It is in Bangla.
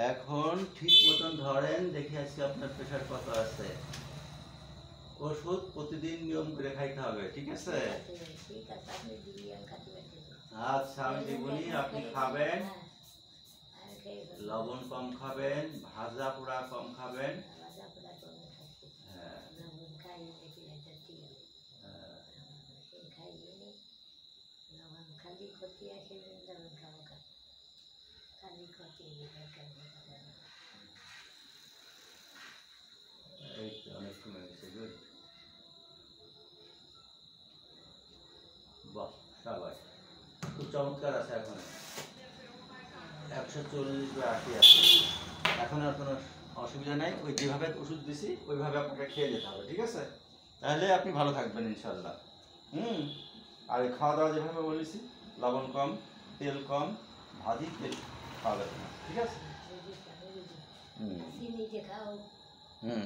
এখন ঠিক মতন ধরেন, দেখি আজকে আপনার প্রেশার কত আছে। ওষুধ প্রতিদিন নিয়ম করে খাইতে হবে, ঠিক আছে? আচ্ছা, আমি দেখবনি আপনি খাবেন, লবণ কম খাবেন, ভাজা পোড়া কম খাবেন। হ্যাঁ, এই তো অনেক কমে গেছে। গুড, বাহ, সবাই খুব চমৎকার আছে। এখন 140/80 আছে। এখন আর কোনো অসুবিধা নাই। ওই যেভাবে ওষুধ দিছি ওইভাবে আপনাকে খেয়ে যেতে হবে, ঠিক আছে? তাহলে আপনি ভালো থাকবেন ইনশাল্লাহ। আর এই খাওয়া দাওয়া যেভাবে বলেছি, লবণ কম, তেল কম, ভাজি তেল খাওয়া যাবে না, ঠিক আছে? হুম।